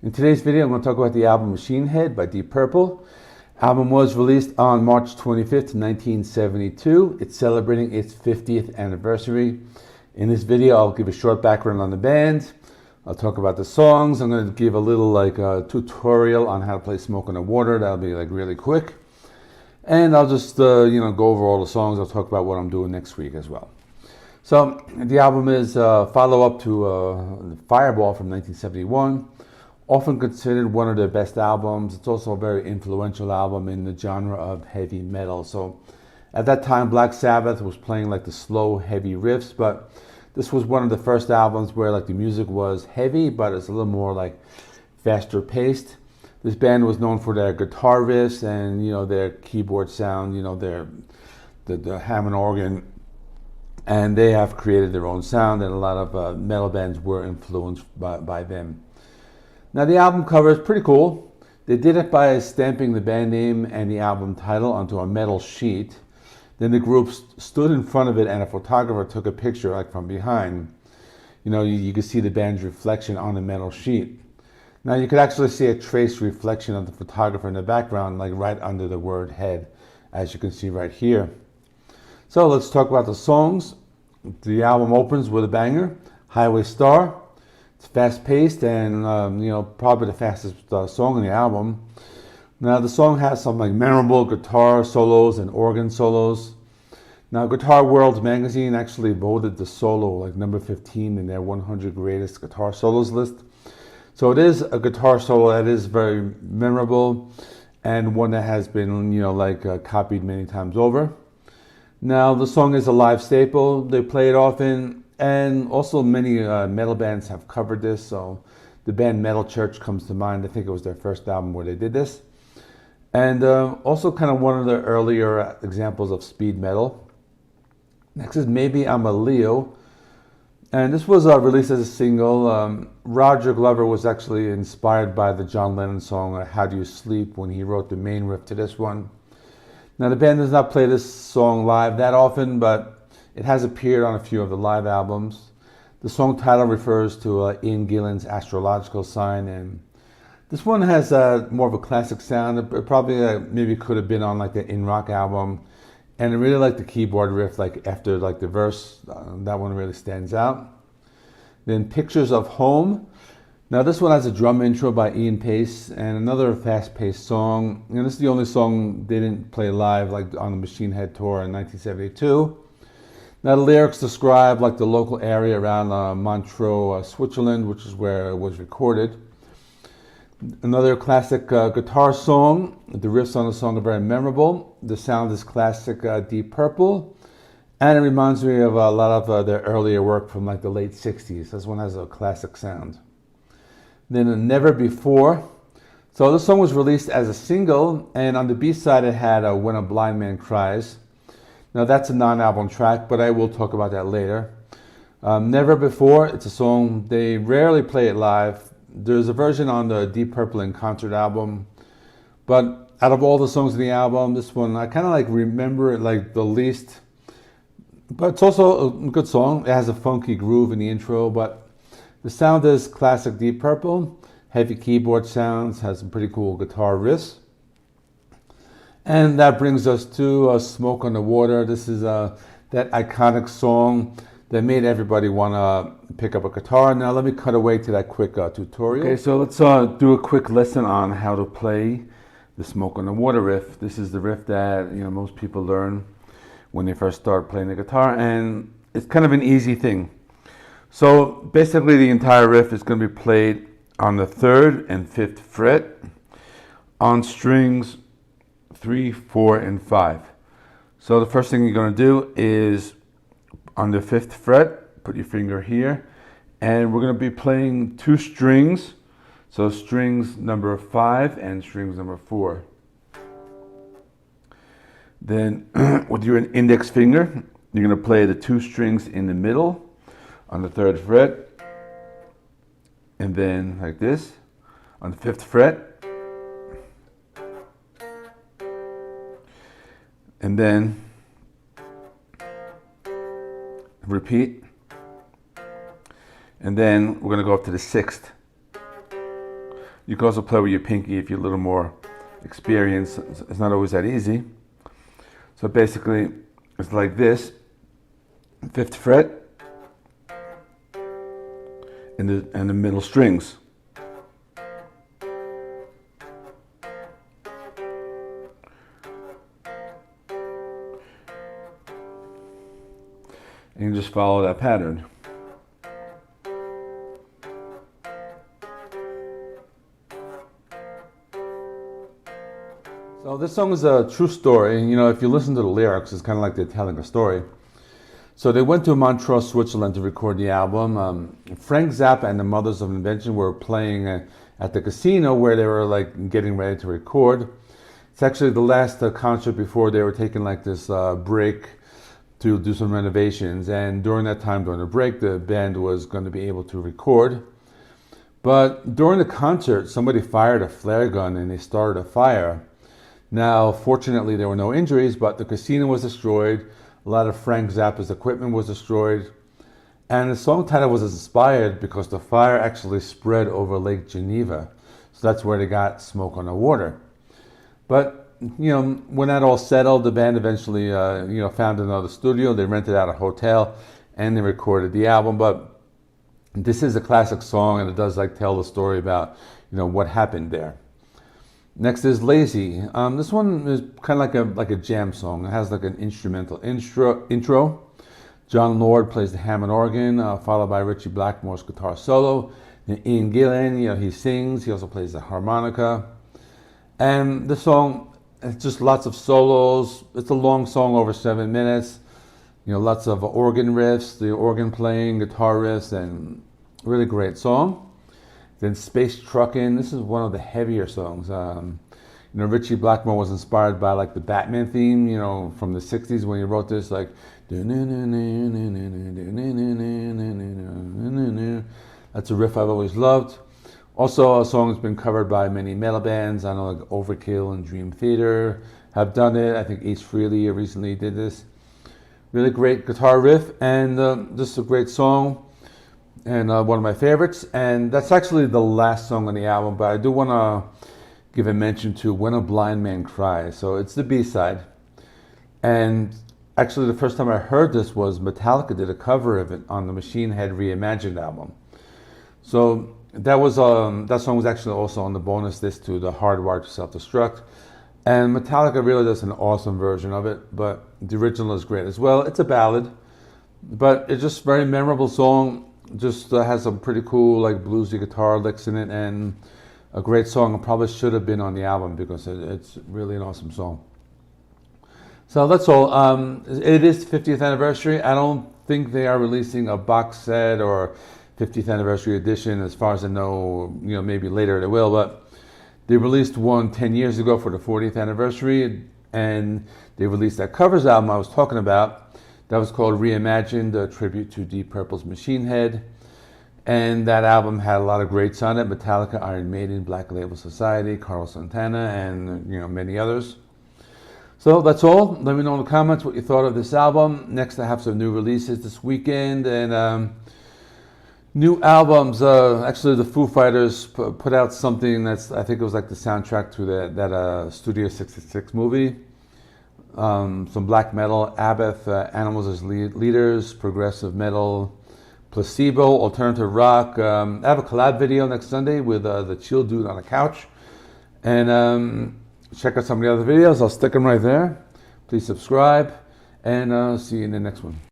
In today's video, I'm going to talk about the album Machine Head by Deep Purple. Album was released on March 25th, 1972. It's celebrating its 50th anniversary. In this video, I'll give a short background on the band. I'll talk about the songs. I'm going to give a little tutorial on how to play Smoke on the Water. That'll be really quick. And I'll just go over all the songs. I'll talk about what I'm doing next week as well. So the album is a follow-up to Fireball from 1971. Often considered one of their best albums. It's also a very influential album in the genre of heavy metal. So at that time, Black Sabbath was playing the slow, heavy riffs, but this was one of the first albums where the music was heavy, but it's a little more faster paced. This band was known for their guitar riffs and their keyboard sound, the Hammond organ, and they have created their own sound, and a lot of metal bands were influenced by them. Now the album cover is pretty cool. They did it by stamping the band name and the album title onto a metal sheet. Then the group stood in front of it and a photographer took a picture from behind. You could see the band's reflection on the metal sheet. Now you could actually see a trace reflection of the photographer in the background, right under the word head, as you can see right here. So let's talk about the songs. The album opens with a banger, Highway Star. It's fast-paced and probably the fastest song on the album. Now the song has some memorable guitar solos and organ solos. Now Guitar World magazine actually voted the solo number 15 in their 100 greatest guitar solos list. So it is a guitar solo that is very memorable and one that has been copied many times over. Now the song is a live staple. They play it often. And also many metal bands have covered this. So the band Metal Church comes to mind. I think it was their first album where they did this. And also kind of one of the earlier examples of speed metal. Next is Maybe I'm a Leo. And this was released as a single. Roger Glover was actually inspired by the John Lennon song How Do You Sleep when he wrote the main riff to this one. Now the band does not play this song live that often, but it has appeared on a few of the live albums. The song title refers to Ian Gillan's astrological sign, and this one has more of a classic sound. It probably maybe could have been on the In Rock album, and I really like the keyboard riff after the verse. That one really stands out. Then Pictures of Home. Now this one has a drum intro by Ian Pace and another fast-paced song. And this is the only song they didn't play live on the Machine Head tour in 1972. Now the lyrics describe the local area around Montreux, Switzerland, which is where it was recorded. Another classic guitar song. The riffs on the song are very memorable. The sound is classic Deep Purple, and it reminds me of a lot of their earlier work from the late 60s. This one has a classic sound. Then Never Before. So this song was released as a single, and on the B-side it had When a Blind Man Cries. Now that's a non-album track, but I will talk about that later. Never Before, it's a song, they rarely play it live. There's a version on the Deep Purple in Concert album, but out of all the songs in the album, this one, I kind of remember it the least. But it's also a good song. It has a funky groove in the intro, but the sound is classic Deep Purple. Heavy keyboard sounds, has some pretty cool guitar riffs. And that brings us to Smoke on the Water. This is that iconic song that made everybody want to pick up a guitar. Now let me cut away to that quick tutorial. Okay, so let's do a quick lesson on how to play the Smoke on the Water riff. This is the riff that most people learn when they first start playing the guitar, and it's kind of an easy thing. So basically the entire riff is going to be played on the 3rd and 5th fret on strings 3, 4, and 5. So the first thing you're going to do is on the 5th fret, put your finger here, and we're going to be playing 2 strings. So strings number 5 and strings number 4. Then with your index finger, you're going to play the 2 strings in the middle on the 3rd fret, and then like this on the 5th fret. And then repeat. And then we're going to go up to the 6th. You can also play with your pinky if you're a little more experienced. It's not always that easy. So basically, it's like this: 5th fret and the middle strings. And you just follow that pattern. So this song is a true story. You know, if you listen to the lyrics, it's kind of like they're telling a story. So they went to Montreux, Switzerland to record the album. Frank Zappa and the Mothers of Invention were playing at the casino where they were like getting ready to record. It's actually the last concert before they were taking like this break to do some renovations. And during that time, during the break, the band was going to be able to record. But during the concert, somebody fired a flare gun and they started a fire. Now, fortunately, there were no injuries, but the casino was destroyed. A lot of Frank Zappa's equipment was destroyed. And the song title was inspired because the fire actually spread over Lake Geneva. So that's where they got Smoke on the Water. But, you know, when that all settled, the band eventually, found another studio. They rented out a hotel and they recorded the album. But this is a classic song and it does like tell the story about, what happened there. Next is Lazy. This one is kind of like a jam song. It has like an instrumental intro. John Lord plays the Hammond organ, followed by Richie Blackmore's guitar solo. And Ian Gillan, he sings. He also plays the harmonica. And the song, it's just lots of solos. It's a long song, over 7 minutes. Lots of organ riffs, the organ playing, guitar riffs, and really great song. Then Space Truckin'. This is one of the heavier songs. Richie Blackmore was inspired by like the Batman theme, from the 60s when he wrote this, like that's a riff I've always loved. Also, a song that's been covered by many metal bands. I know like Overkill and Dream Theater have done it. I think Ace Frehley recently did this. Really great guitar riff, and just a great song. And one of my favorites, and that's actually the last song on the album, but I do want to give a mention to When a Blind Man Cries. So it's the B-side, and actually the first time I heard this was Metallica did a cover of it on the Machine Head Reimagined album. So that song was actually also on the bonus disc to the Hardwired to Self-Destruct, and Metallica really does an awesome version of it, but the original is great as well. It's a ballad, but it's just a very memorable song. Just has some pretty cool like bluesy guitar licks in it, and a great song. It probably should have been on the album because it's really an awesome song. So that's all. It is 50th anniversary. I don't think they are releasing a box set or 50th anniversary edition. As far as I know, maybe later they will, but they released one 10 years ago for the 40th anniversary, and they released that covers album I was talking about. That was called Reimagined, a tribute to Deep Purple's Machine Head. And that album had a lot of greats on it: Metallica, Iron Maiden, Black Label Society, Carlos Santana, and many others. So that's all. Let me know in the comments what you thought of this album. Next, I have some new releases this weekend, and new albums. Actually, the Foo Fighters put out something I think it was like the soundtrack to that Studio 66 movie. Some black metal, Abath, Animals as Leaders, progressive metal, Placebo, alternative rock. I have a collab video next Sunday with the Chill Dude on a Couch. And check out some of the other videos. I'll stick them right there. Please subscribe, and see you in the next one.